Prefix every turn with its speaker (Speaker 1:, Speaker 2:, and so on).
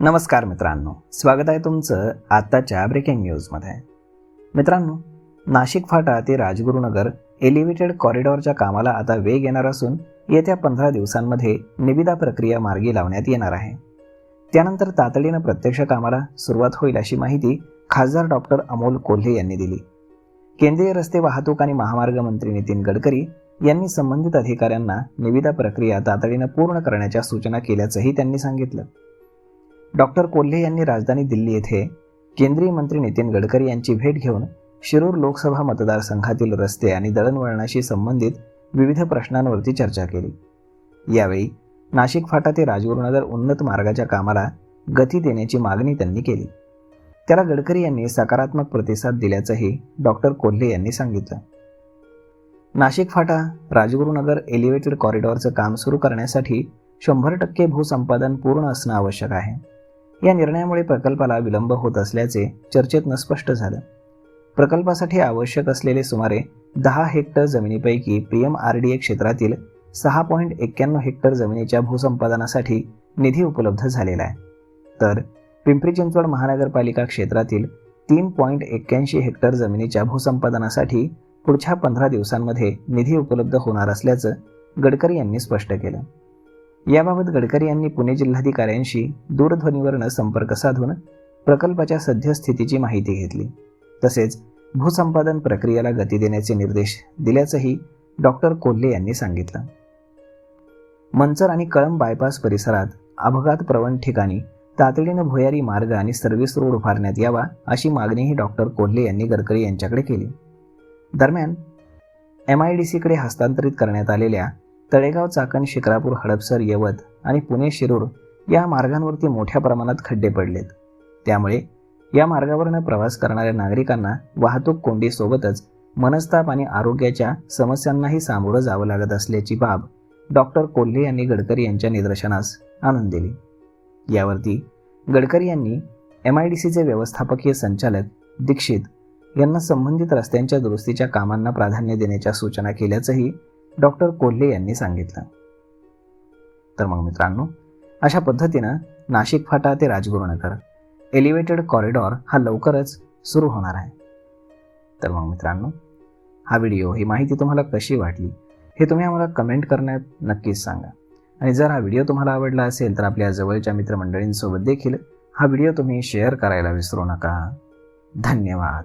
Speaker 1: नमस्कार मित्रांनो, स्वागत आहे तुमचं आत्ताच्या ब्रेकिंग न्यूजमध्ये. मित्रांनो, नाशिक फाटा ते राजगुरुनगर एलिव्हेटेड कॉरिडॉरच्या कामाला आता वेग येणार असून येत्या 15 दिवसांमध्ये निविदा प्रक्रिया मार्गी लावण्यात येणार आहे. त्यानंतर तातडीनं प्रत्यक्ष कामाला सुरुवात होईल अशी माहिती खासदार डॉक्टर अमोल कोल्हे यांनी दिली. केंद्रीय रस्ते वाहतूक आणि महामार्ग मंत्री नितीन गडकरी यांनी संबंधित अधिकाऱ्यांना निविदा प्रक्रिया तातडीनं पूर्ण करण्याच्या सूचना केल्याचंही त्यांनी सांगितलं. डॉक्टर कोल्हे यांनी राजधानी दिल्ली येथे केंद्रीय मंत्री नितीन गडकरी यांची भेट घेऊन शिरूर लोकसभा मतदारसंघातील रस्ते आणि दळणवळणाशी संबंधित विविध प्रश्नांवरती चर्चा केली. यावेळी नाशिक फाटा ते राजगुरुनगर उन्नत मार्गाच्या कामाला गती देण्याची मागणी त्यांनी केली. त्याला गडकरी यांनी सकारात्मक प्रतिसाद दिल्याचंही डॉक्टर कोल्हे यांनी सांगितलं. नाशिक फाटा राजगुरुनगर एलिव्हेटेड कॉरिडॉरचं काम सुरू करण्यासाठी 100% भूसंपादन पूर्ण असणं आवश्यक आहे. या निर्णयामुळे प्रकल्पाला विलंब होत असल्याचे चर्चेतनं स्पष्ट झालं. प्रकल्पासाठी आवश्यक असलेले सुमारे 10 हेक्टर जमिनीपैकी PMRDA क्षेत्रातील 6.91 हेक्टर जमिनीच्या भूसंपादनासाठी निधी उपलब्ध झालेला आहे. तर पिंपरी चिंचवड महानगरपालिका क्षेत्रातील 3.81 हेक्टर जमिनीच्या भूसंपादनासाठी पुढच्या 15 दिवसांमध्ये निधी उपलब्ध होणार असल्याचं गडकरी यांनी स्पष्ट केलं. याबाबत गडकरी यांनी पुणे जिल्हाधिकाऱ्यांशी दूरध्वनीवरून संपर्क साधून प्रकल्पाच्या सद्यस्थितीची माहिती घेतली. तसेच भूसंपादन प्रक्रियेला गती देण्याचे निर्देश दिल्याचंही डॉक्टर कोल्हे यांनी सांगितलं. मंचर आणि कळंब बायपास परिसरात अपघात प्रवण ठिकाणी तातडीनं भुयारी मार्ग आणि सर्व्हिस रोड उभारण्यात यावा अशी मागणीही डॉक्टर कोल्हे यांनी गडकरी यांच्याकडे केली. दरम्यान MIDCकडे हस्तांतरित करण्यात आलेल्या तळेगाव चाकण शिक्रापूर हडपसर यवत आणि पुणे शिरूर या मार्गांवरती मोठ्या प्रमाणात खड्डे पडलेत. त्यामुळे या मार्गावरनं प्रवास करणाऱ्या नागरिकांना वाहतूक कोंडीसोबतच मनस्ताप आणि आरोग्याच्या समस्यांनाही सामोरं जावं लागत असल्याची बाब डॉक्टर कोल्हे यांनी गडकरी यांच्या निदर्शनास आणून दिली. यावरती गडकरी यांनी MIDCचे व्यवस्थापकीय संचालक दीक्षित यांना संबंधित रस्त्यांच्या दुरुस्तीच्या कामांना प्राधान्य देण्याच्या सूचना केल्याचंही डॉक्टर कोल्हे यांनी सांगितलं. तर मग मित्रांनो, अशा पद्धतीनं नाशिक फाटा ते राजगुरुनगर एलिव्हेटेड कॉरिडॉर हा लवकरच सुरू होणार आहे. तर मग मित्रांनो, हा व्हिडिओ, ही माहिती तुम्हाला कशी वाटली हे तुम्ही आम्हाला कमेंट करण्यात नक्कीच सांगा. आणि जर हा व्हिडिओ तुम्हाला आवडला असेल तर आपल्या जवळच्या मित्रमंडळींसोबत देखील हा व्हिडिओ तुम्ही शेअर करायला विसरू नका. धन्यवाद.